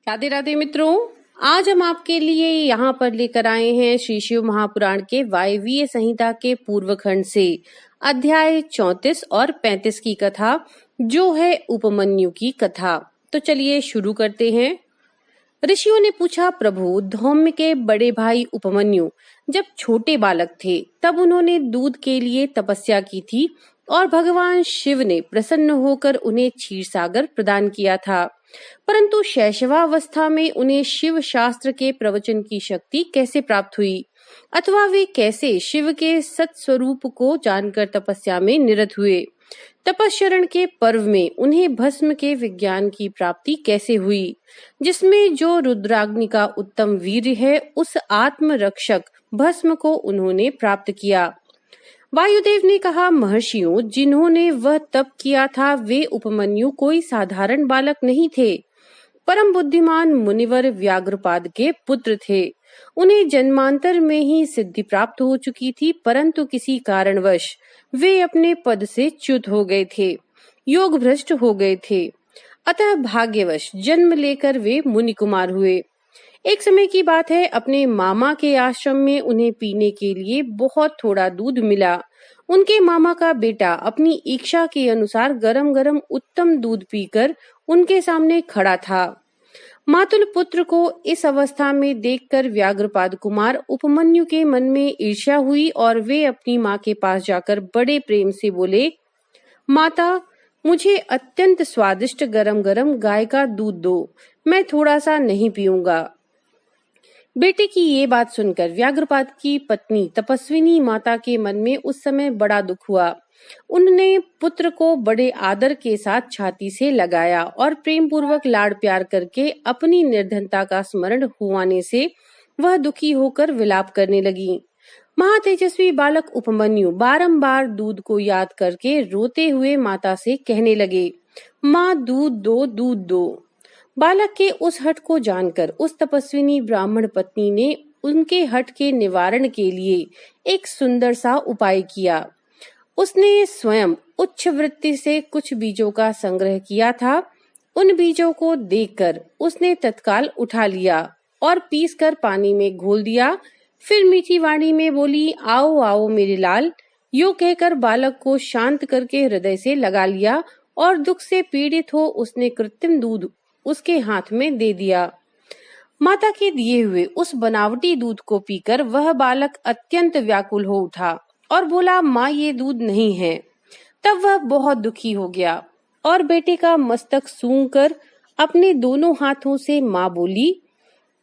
राधे राधे मित्रों, आज हम आपके लिए यहाँ पर लेकर आए हैं श्री शिव महापुराण के वायवीय संहिता के पूर्व खंड से अध्याय 34 और 35 की कथा, जो है उपमन्यु की कथा। तो चलिए शुरू करते हैं। ऋषियों ने पूछा, प्रभु, धौम्य के बड़े भाई उपमन्यु जब छोटे बालक थे तब उन्होंने दूध के लिए तपस्या की थी और भगवान शिव ने प्रसन्न होकर उन्हें क्षीर सागर प्रदान किया था। परंतु शैशवावस्था में उन्हें शिव शास्त्र के प्रवचन की शक्ति कैसे प्राप्त हुई, अथवा वे कैसे शिव के सत्स्वरूप को जानकर तपस्या में निरत हुए। तपस्चरण के पर्व में उन्हें भस्म के विज्ञान की प्राप्ति कैसे हुई, जिसमें जो रुद्राग्नि का उत्तम वीर्य है, उस आत्म रक्षक भस्म को उन्होंने प्राप्त किया। वायुदेव ने कहा, महर्षियों, जिन्होंने वह तप किया था वे उपमन्यु कोई साधारण बालक नहीं थे, परम बुद्धिमान मुनिवर व्याघ्रपाद के पुत्र थे। उन्हें जन्मांतर में ही सिद्धि प्राप्त हो चुकी थी, परंतु किसी कारणवश वे अपने पद से च्युत हो गए थे, योग भ्रष्ट हो गए थे। अतः भाग्यवश जन्म लेकर वे मुनि कुमार हुए। एक समय की बात है, अपने मामा के आश्रम में उन्हें पीने के लिए बहुत थोड़ा दूध मिला। उनके मामा का बेटा अपनी इच्छा के अनुसार गरम गरम उत्तम दूध पीकर उनके सामने खड़ा था। मातुल पुत्र को इस अवस्था में देखकर व्याघ्रपाद कुमार उपमन्यु के मन में ईर्ष्या हुई और वे अपनी माँ के पास जाकर बड़े प्रेम से बोले, माता, मुझे अत्यंत स्वादिष्ट गरम गरम गाय का दूध दो, मैं थोड़ा सा नहीं पीऊंगा। बेटे की ये बात सुनकर व्याघ्रपाद की पत्नी तपस्विनी माता के मन में उस समय बड़ा दुख हुआ। उन्होंने पुत्र को बड़े आदर के साथ छाती से लगाया और प्रेम पूर्वक लाड़ प्यार करके अपनी निर्धनता का स्मरण हुआने से वह दुखी होकर विलाप करने लगी। महातेजस्वी बालक उपमन्यु बारंबार दूध को याद करके रोते हुए माता से कहने लगे, माँ, दूध दो, दूध दो। बालक के उस हठ को जानकर उस तपस्विनी ब्राह्मण पत्नी ने उनके हठ के निवारण के लिए एक सुंदर सा उपाय किया। उसने स्वयं उच्च वृत्ति से कुछ बीजों का संग्रह किया था। उन बीजों को देखकर उसने तत्काल उठा लिया और पीसकर पानी में घोल दिया। फिर मीठी वाणी में बोली, आओ आओ मेरे लाल। यूं कहकर बालक को शांत करके हृदय से लगा लिया और दुख से पीड़ित हो उसने कृत्रिम दूध उसके हाथ में दे दिया। माता के दिए हुए उस बनावटी दूध को पीकर वह बालक अत्यंत व्याकुल हो उठा और बोला, माँ, ये दूध नहीं है। तब वह बहुत दुखी हो गया और बेटे का मस्तक सूंघकर अपने दोनों हाथों से माँ बोली,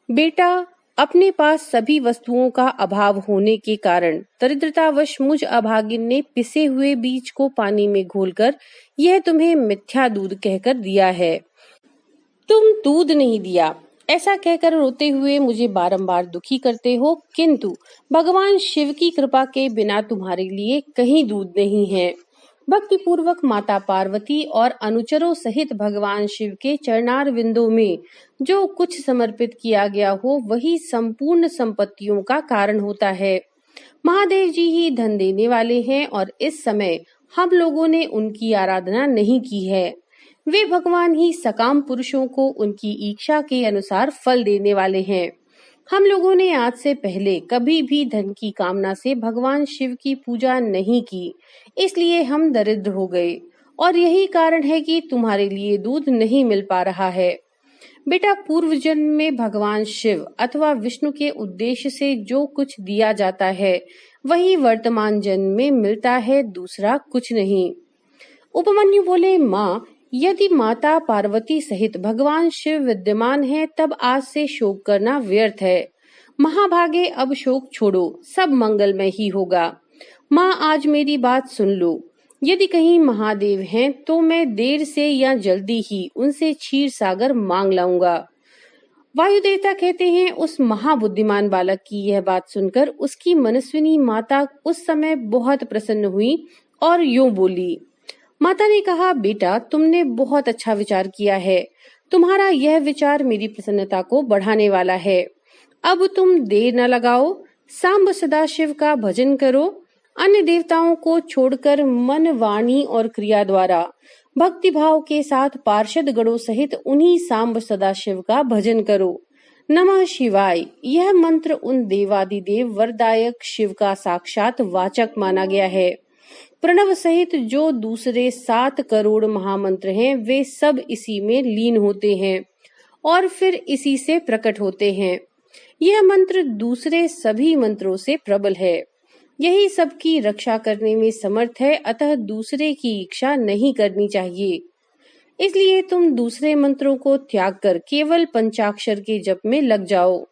बेटा, अपने पास सभी वस्तुओं का अभाव होने के कारण दरिद्रतावश मुझ अभागिन ने पिसे हुए बीज को पानी में घोलकर यह तुम्हें मिथ्या दूध कहकर दिया है। तुम दूध नहीं दिया, ऐसा कहकर रोते हुए मुझे बारंबार दुखी करते हो, किंतु भगवान शिव की कृपा के बिना तुम्हारे लिए कहीं दूध नहीं है। भक्ति पूर्वक माता पार्वती और अनुचरों सहित भगवान शिव के चरणार विंदों में जो कुछ समर्पित किया गया हो, वही संपूर्ण संपत्तियों का कारण होता है। महादेव जी ही धन देने वाले हैं और इस समय हम लोगों ने उनकी आराधना नहीं की है। वे भगवान ही सकाम पुरुषों को उनकी इच्छा के अनुसार फल देने वाले हैं। हम लोगों ने आज से पहले कभी भी धन की कामना से भगवान शिव की पूजा नहीं की, इसलिए हम दरिद्र हो गए और यही कारण है कि तुम्हारे लिए दूध नहीं मिल पा रहा है। बेटा, पूर्व जन्म में भगवान शिव अथवा विष्णु के उद्देश्य से जो कुछ दिया जाता है वही वर्तमान जन्म में मिलता है, दूसरा कुछ नहीं। उपमन्यु बोले, माँ, यदि माता पार्वती सहित भगवान शिव विद्यमान है तब आज से शोक करना व्यर्थ है। महाभागे, अब शोक छोड़ो, सब मंगलमय ही होगा। माँ, आज मेरी बात सुन लो। यदि कहीं महादेव हैं तो मैं देर से या जल्दी ही उनसे क्षीर सागर मांग लाऊंगा। वायुदेवता कहते हैं, उस महाबुद्धिमान बालक की यह बात सुनकर उसकी मनस्विनी माता उस समय बहुत प्रसन्न हुई और यूं बोली। माता ने कहा, बेटा, तुमने बहुत अच्छा विचार किया है। तुम्हारा यह विचार मेरी प्रसन्नता को बढ़ाने वाला है। अब तुम देर न लगाओ, सांब सदाशिव का भजन करो। अन्य देवताओं को छोड़कर मन, वाणी और क्रिया द्वारा भक्ति भाव के साथ पार्षद गणों सहित उन्हीं सांब सदाशिव का भजन करो। नमः शिवाय यह मंत्र उन देवादिदेव वरदायक शिव का साक्षात वाचक माना गया है। प्रणव सहित जो दूसरे 7 करोड़ महामंत्र हैं, वे सब इसी में लीन होते हैं और फिर इसी से प्रकट होते हैं। यह मंत्र दूसरे सभी मंत्रों से प्रबल है। यही सबकी रक्षा करने में समर्थ है, अतः दूसरे की इच्छा नहीं करनी चाहिए। इसलिए तुम दूसरे मंत्रों को त्याग कर केवल पंचाक्षर के जप में लग जाओ।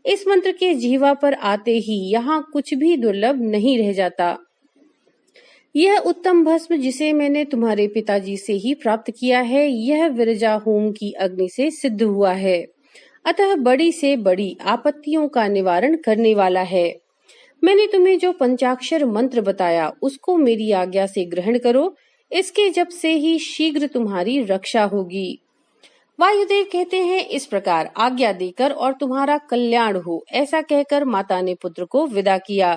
इस मंत्र के जीवा पर आते ही यहाँ कुछ भी दुर्लभ नहीं रह जाता। यह उत्तम भस्म जिसे मैंने तुम्हारे पिताजी से ही प्राप्त किया है, यह विरजा होम की अग्नि से सिद्ध हुआ है, अतः बड़ी से बड़ी आपत्तियों का निवारण करने वाला है। मैंने तुम्हें जो पंचाक्षर मंत्र बताया उसको मेरी आज्ञा से ग्रहण करो, इसके जप से ही शीघ्र तुम्हारी रक्षा होगी। वायुदेव कहते हैं, इस प्रकार आज्ञा देकर और तुम्हारा कल्याण हो, ऐसा कहकर माता ने पुत्र को विदा किया।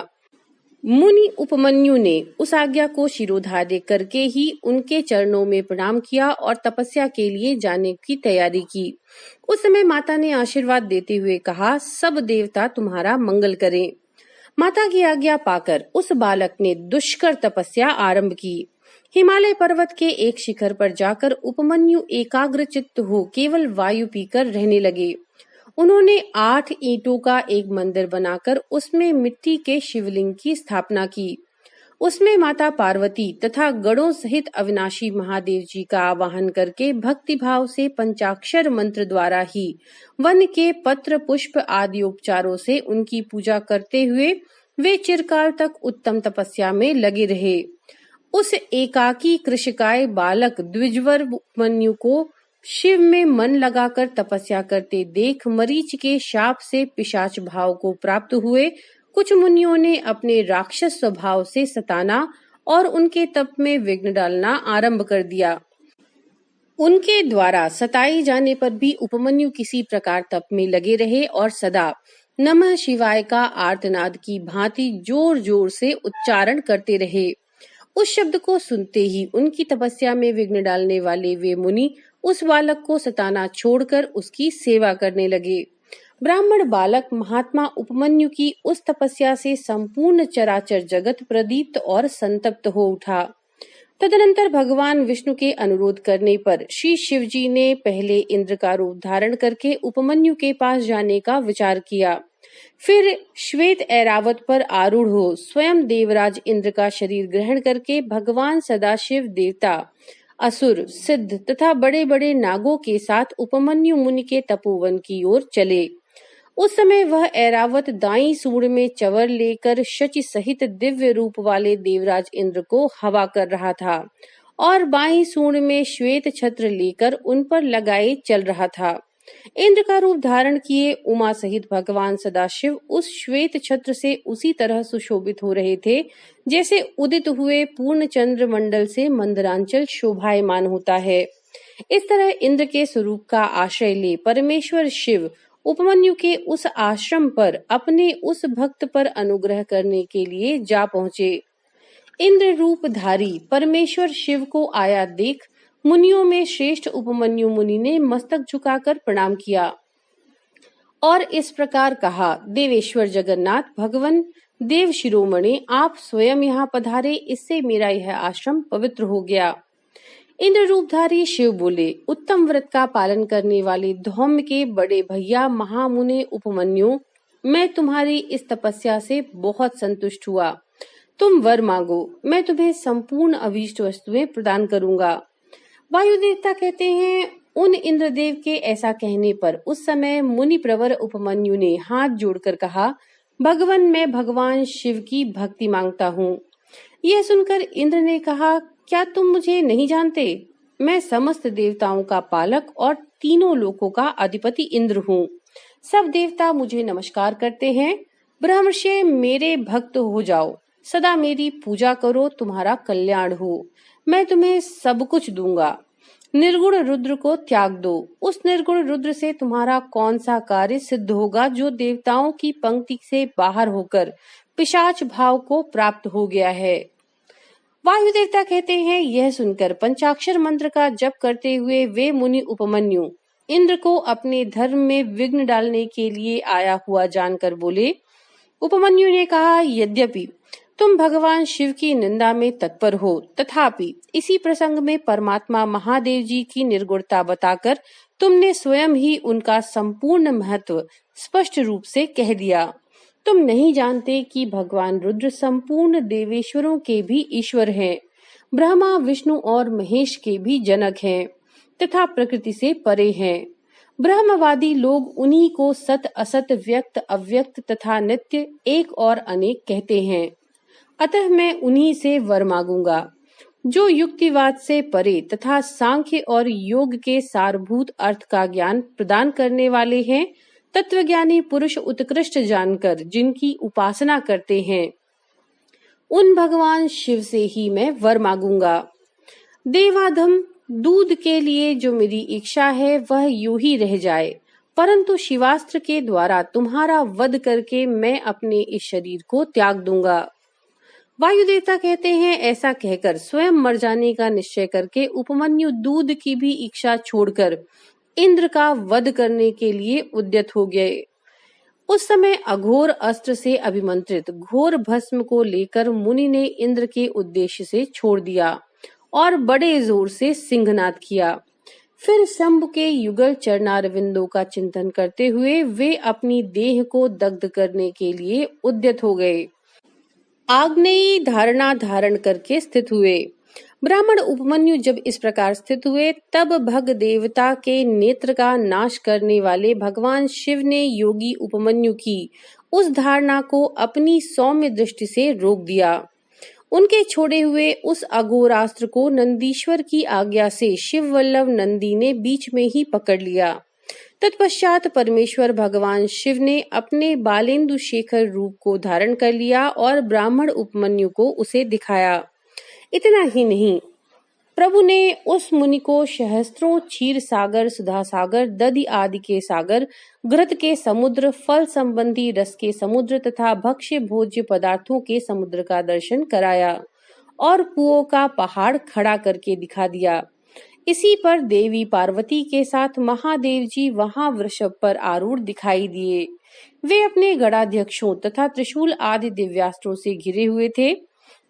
मुनि उपमन्यु ने उस आज्ञा को शिरोधार्य करके ही उनके चरणों में प्रणाम किया और तपस्या के लिए जाने की तैयारी की। उस समय माता ने आशीर्वाद देते हुए कहा, सब देवता तुम्हारा मंगल करें। माता की आज्ञा पाकर उस बालक ने दुष्कर तपस्या आरंभ की। हिमालय पर्वत के एक शिखर पर जाकर उपमन्यु एकाग्र चित्त हो केवल वायु पीकर रहने लगे। उन्होंने 8 ईंटों का एक मंदिर बनाकर उसमें मिट्टी के शिवलिंग की स्थापना की। उसमें माता पार्वती तथा गणों सहित अविनाशी महादेव जी का आवाहन करके भक्ति भाव से पंचाक्षर मंत्र द्वारा ही वन के पत्र पुष्प आदि उपचारों से उनकी पूजा करते हुए वे चिरकाल तक उत्तम तपस्या में लगे रहे। उस एकाकी कृषकाय बालक द्विजवर उपमन्यु को शिव में मन लगाकर तपस्या करते देख मरीच के शाप से पिशाच भाव को प्राप्त हुए कुछ मुनियों ने अपने राक्षस स्वभाव से सताना और उनके तप में विघ्न डालना आरंभ कर दिया। उनके द्वारा सताई जाने पर भी उपमन्यु किसी प्रकार तप में लगे रहे और सदा नमः शिवाय का आर्तनाद की भांति जोर जोर से उच्चारण करते रहे। उस शब्द को सुनते ही उनकी तपस्या में विघ्न डालने वाले वे मुनि उस बालक को सताना छोड़कर उसकी सेवा करने लगे। ब्राह्मण बालक महात्मा उपमन्यु की उस तपस्या से संपूर्ण चराचर जगत प्रदीप्त और संतप्त हो उठा। तदनंतर भगवान विष्णु के अनुरोध करने पर श्री शिव जी ने पहले इंद्र का रूप धारण करके उपमन्यु के पास जाने का विचार किया। फिर श्वेत ऐरावत पर आरूढ़ हो स्वयं देवराज इंद्र का शरीर ग्रहण करके भगवान सदाशिव देवता, असुर, सिद्ध तथा बड़े बड़े नागों के साथ उपमन्यु मुनि के तपोवन की ओर चले। उस समय वह ऐरावत दाई सूंड में चवर लेकर शची सहित दिव्य रूप वाले देवराज इंद्र को हवा कर रहा था और बाई सूंड में श्वेत छत्र लेकर उन पर लगाए चल रहा था। इंद्र का रूप धारण किए उमा सहित भगवान सदाशिव उस श्वेत छत्र से उसी तरह सुशोभित हो रहे थे जैसे उदित हुए पूर्ण चंद्र मंडल से मंदरांचल शोभायमान होता है। इस तरह इंद्र के स्वरूप का आश्रय ले परमेश्वर शिव उपमन्यु के उस आश्रम पर अपने उस भक्त पर अनुग्रह करने के लिए जा पहुंचे। इंद्र रूपधारी परमेश्वर शिव को आया देख मुनियों में श्रेष्ठ उपमन्यु मुनि ने मस्तक झुकाकर प्रणाम किया और इस प्रकार कहा, देवेश्वर जगन्नाथ भगवान देव शिरोमणि, आप स्वयं यहाँ पधारे, इससे मेरा यह आश्रम पवित्र हो गया। इंद्र रूपधारी शिव बोले, उत्तम व्रत का पालन करने वाले धौम्य के बड़े भैया महामुने उपमन्यु, मैं तुम्हारी इस तपस्या से बहुत संतुष्ट हुआ। तुम वर मांगो, मैं तुम्हें संपूर्ण अभीष्ट वस्तुएं प्रदान करूंगा। वायु देवता कहते हैं, उन इंद्रदेव के ऐसा कहने पर उस समय मुनि प्रवर उपमन्यु ने हाथ जोड़कर कहा, भगवान, मैं भगवान शिव की भक्ति मांगता हूँ। यह सुनकर इंद्र ने कहा, क्या तुम मुझे नहीं जानते? मैं समस्त देवताओं का पालक और तीनों लोकों का अधिपति इंद्र हूँ। सब देवता मुझे नमस्कार करते हैं। ब्रह्मर्षि, मेरे भक्त हो जाओ, सदा मेरी पूजा करो, तुम्हारा कल्याण हो। मैं तुम्हें सब कुछ दूंगा। निर्गुण रुद्र को त्याग दो। उस निर्गुण रुद्र से तुम्हारा कौन सा कार्य सिद्ध होगा जो देवताओं की पंक्ति से बाहर होकर पिशाच भाव को प्राप्त हो गया है। वायु देवता कहते हैं, यह सुनकर पंचाक्षर मंत्र का जप करते हुए वे मुनि उपमन्यु इंद्र को अपने धर्म में विघ्न डालने के लिए आया हुआ जानकर बोले। उपमन्यु ने कहा, यद्यपि तुम भगवान शिव की निंदा में तत्पर हो, तथापि इसी प्रसंग में परमात्मा महादेव जी की निर्गुणता बताकर तुमने स्वयं ही उनका संपूर्ण महत्व स्पष्ट रूप से कह दिया। तुम नहीं जानते कि भगवान रुद्र संपूर्ण देवेश्वरों के भी ईश्वर हैं, ब्रह्मा विष्णु और महेश के भी जनक हैं तथा प्रकृति से परे हैं। ब्रह्मवादी लोग उन्हीं को सत असत व्यक्त अव्यक्त तथा नित्य एक और अनेक कहते हैं। अतः मैं उन्हीं से वर मांगूंगा जो युक्तिवाद से परे तथा सांख्य और योग के सारभूत अर्थ का ज्ञान प्रदान करने वाले हैं। तत्वज्ञानी पुरुष उत्कृष्ट जानकर जिनकी उपासना करते हैं, उन भगवान शिव से ही मैं वर मांगूंगा। देवाधम दूध के लिए जो मेरी इच्छा है वह यूं ही रह जाए, परंतु शिवास्त्र के द्वारा तुम्हारा वध करके मैं अपने इस शरीर को त्याग दूंगा। वायु देवता कहते हैं, ऐसा कहकर स्वयं मर जाने का निश्चय करके उपमन्यु दूध की भी इच्छा छोड़कर इंद्र का वध करने के लिए उद्यत हो गए। उस समय अघोर अस्त्र से अभिमंत्रित घोर भस्म को लेकर मुनि ने इंद्र के उद्देश्य से छोड़ दिया और बड़े जोर से सिंहनाद किया। फिर शंभ के युगल चरणारविंदों का चिंतन करते हुए वे अपनी देह को दग्ध करने के लिए उद्यत हो गए। आग्नेयी धारणा धारण करके स्थित हुए। ब्राह्मण उपमन्यु जब इस प्रकार स्थित हुए, तब भग देवता के नेत्र का नाश करने वाले भगवान शिव ने योगी उपमन्यु की उस धारणा को अपनी सौम्य दृष्टि से रोक दिया। उनके छोड़े हुए उस अघोरास्त्र को नंदीश्वर की आज्ञा से शिव वल्लभ नंदी ने बीच में ही पकड़ लिया। तत्पश्चात परमेश्वर भगवान शिव ने अपने बालेंदु शेखर रूप को धारण कर लिया और ब्राह्मण उपमन्यु को उसे दिखाया। इतना ही नहीं, प्रभु ने उस मुनि को सहस्त्रों क्षीर सागर, सुधा सागर, दधि आदि के सागर, घृत के समुद्र, फल संबंधी रस के समुद्र तथा भक्ष्य भोज्य पदार्थों के समुद्र का दर्शन कराया और पुओं का पहाड़ खड़ा करके दिखा दिया। इसी पर देवी पार्वती के साथ महादेव जी वहां वृषभ पर आरूढ़ दिखाई दिए। वे अपने गणाध्यक्षों तथा त्रिशूल आदि दिव्यास्त्रों से घिरे हुए थे।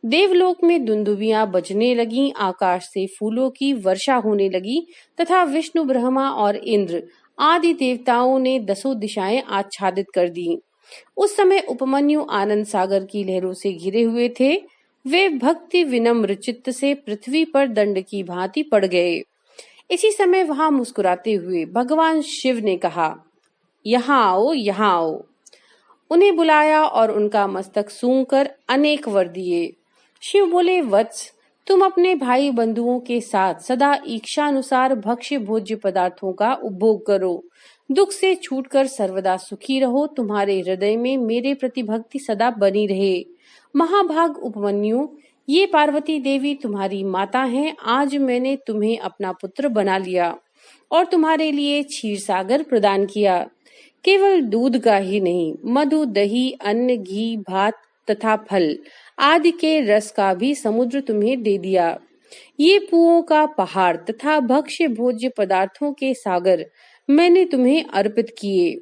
देवलोक में दुंदुबियां बजने लगीं, आकाश से फूलों की वर्षा होने लगी तथा विष्णु, ब्रह्मा और इंद्र आदि देवताओं ने दसों दिशाएं आच्छादित कर दी। उस समय उपमन्यु आनंद सागर की लहरों से घिरे हुए थे। वे भक्ति विनम्र चित्त से पृथ्वी पर दंड की भांति पड़ गए। इसी समय वहां मुस्कुराते हुए भगवान शिव ने कहा, यहाँ आओ, यहाँ आओ। उन्हें बुलाया और उनका मस्तक सूंघकर अनेक वर दिए। शिव बोले, वत्स, तुम अपने भाई बंधुओं के साथ सदा इच्छानुसार भक्ष्य भोज्य पदार्थों का उपभोग करो, दुख से छूटकर सर्वदा सुखी रहो, तुम्हारे हृदय में मेरे प्रति भक्ति सदा बनी रहे। महाभाग उपमन्यु, ये पार्वती देवी तुम्हारी माता हैं। आज मैंने तुम्हें अपना पुत्र बना लिया और तुम्हारे लिए क्षीर सागर प्रदान किया। केवल दूध का ही नहीं, मधु, दही, अन्न, घी, भात तथा फल आदि के रस का भी समुद्र तुम्हें दे दिया। ये पुओं का पहाड़ तथा भक्ष्य भोज्य पदार्थों के सागर मैंने तुम्हें अर्पित किए।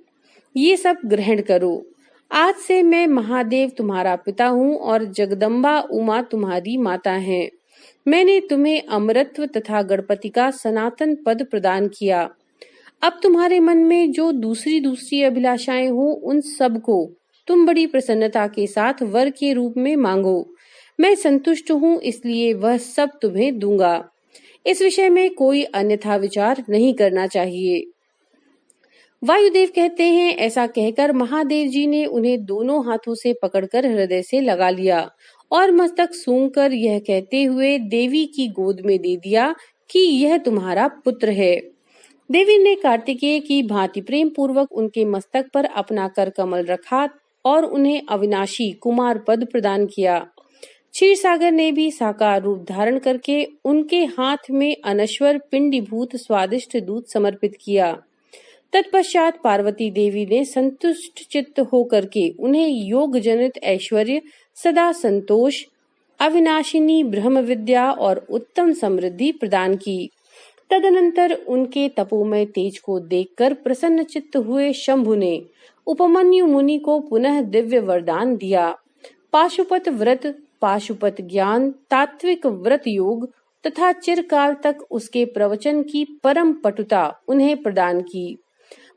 ये सब ग्रहण करो। आज से मैं महादेव तुम्हारा पिता हूँ और जगदम्बा उमा तुम्हारी माता है। मैंने तुम्हें अमरत्व तथा गणपति का सनातन पद प्रदान किया। अब तुम्हारे मन में जो दूसरी अभिलाषाएं हो, उन सब को तुम बड़ी प्रसन्नता के साथ वर के रूप में मांगो। मैं संतुष्ट हूँ, इसलिए वह सब तुम्हें दूंगा। इस विषय में कोई अन्यथा विचार नहीं करना चाहिए। वायुदेव कहते हैं, ऐसा कहकर महादेव जी ने उन्हें दोनों हाथों से पकड़कर हृदय से लगा लिया और मस्तक सूंघकर यह कहते हुए देवी की गोद में दे दिया कि यह तुम्हारा पुत्र है। देवी ने कार्तिकेय की भांति प्रेम पूर्वक उनके मस्तक पर अपना कर कमल रखा और उन्हें अविनाशी कुमार पद प्रदान किया। क्षीर सागर ने भी साकार रूप धारण करके उनके हाथ में अनश्वर पिंडीभूत स्वादिष्ट दूध समर्पित किया। तत्पश्चात पार्वती देवी ने संतुष्ट चित्त होकर के उन्हें योग जनित ऐश्वर्य, सदा संतोष, अविनाशिनी ब्रह्म विद्या और उत्तम समृद्धि प्रदान की। तदनंतर उनके तपोमय तेज को देखकर प्रसन्न चित्त हुए शंभु ने उपमन्यु मुनि को पुनः दिव्य वरदान दिया। पाशुपत व्रत, पाशुपत ज्ञान, तात्विक व्रत योग तथा चिरकाल तक उसके प्रवचन की परम पटुता उन्हें प्रदान की।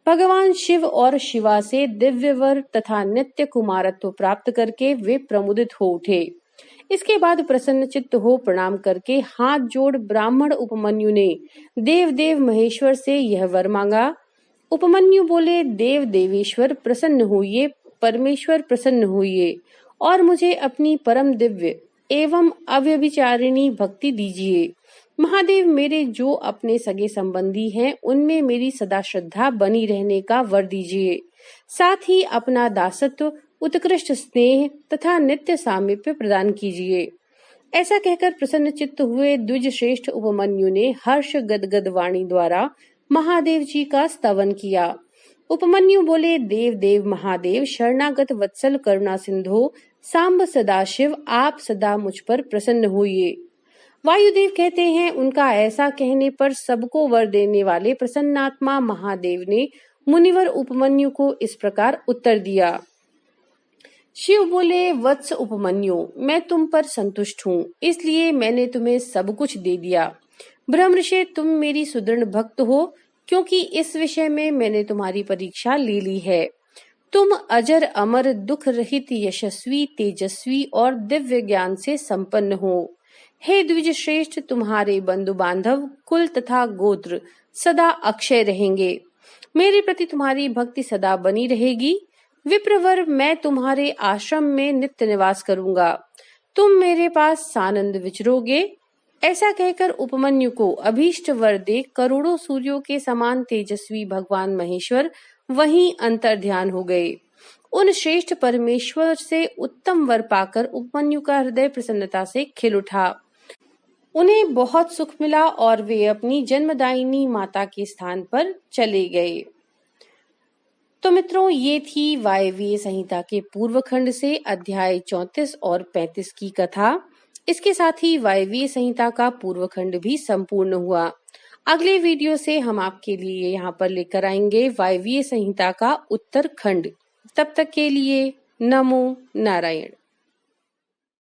भगवान शिव और शिवा से दिव्य वर तथा नित्य कुमारत्व प्राप्त करके वे प्रमुदित हो उठे। इसके बाद प्रसन्न चित्त हो प्रणाम करके हाथ जोड़ ब्राह्मण उपमन्यु ने देव देव महेश्वर से यह वर मांगा। उपमन्यु बोले, देव देवेश्वर प्रसन्न होइए, परमेश्वर प्रसन्न होइए और मुझे अपनी परम दिव्य एवं अव्यभिचारिणी भक्ति दीजिए। महादेव, मेरे जो अपने सगे संबंधी हैं उनमें मेरी सदा श्रद्धा बनी रहने का वर दीजिए। साथ ही अपना दासत्व, उत्कृष्ट स्नेह तथा नित्य सामीप्य प्रदान कीजिए। ऐसा कहकर प्रसन्न चित्त हुए द्विज श्रेष्ठ उपमन्यु ने हर्ष गदगद वाणी द्वारा महादेव जी का स्तवन किया। उपमन्यु बोले, देव देव महादेव, शरणागत वत्सल करुणा सिंधो, सांब सदाशिव, आप सदा मुझ पर प्रसन्न होइए। वायुदेव कहते हैं, उनका ऐसा कहने पर सबको वर देने वाले प्रसन्नात्मा महादेव ने मुनिवर उपमन्यु को इस प्रकार उत्तर दिया। शिव बोले, वत्स उपमन्यु, मैं तुम पर संतुष्ट हूँ, इसलिए मैंने तुम्हें सब कुछ दे दिया। ब्रह्मर्षि, तुम मेरी सुदृढ़ भक्त हो, क्योंकि इस विषय में मैंने तुम्हारी परीक्षा ले ली है। तुम अजर अमर दुख रहित यशस्वी तेजस्वी और दिव्य ज्ञान से संपन्न हो। हे द्विज श्रेष्ठ, तुम्हारे बंधु बांधव, कुल तथा गोत्र सदा अक्षय रहेंगे। मेरे प्रति तुम्हारी भक्ति सदा बनी रहेगी। विप्रवर, मैं तुम्हारे आश्रम में नित्य निवास करूंगा। तुम मेरे पास सानंद विचरोगे। ऐसा कहकर उपमन्यु को अभीष्ट वर दे करोड़ों सूर्यों के समान तेजस्वी भगवान महेश्वर वहीं अंतर्ध्यान हो गए। उन श्रेष्ठ परमेश्वर से उत्तम वर पाकर उपमन्यु का हृदय प्रसन्नता से खिल उठा। उन्हें बहुत सुख मिला और वे अपनी जन्मदायिनी माता के स्थान पर चले गए। तो मित्रों, ये थी वायवीय संहिता के पूर्व खंड से अध्याय 34 और 35 की कथा। इसके साथ ही वायवीय संहिता का पूर्व खंड भी संपूर्ण हुआ। अगले वीडियो से हम आपके लिए यहाँ पर लेकर आएंगे वायवीय संहिता का उत्तर खंड। तब तक के लिए नमो नारायण।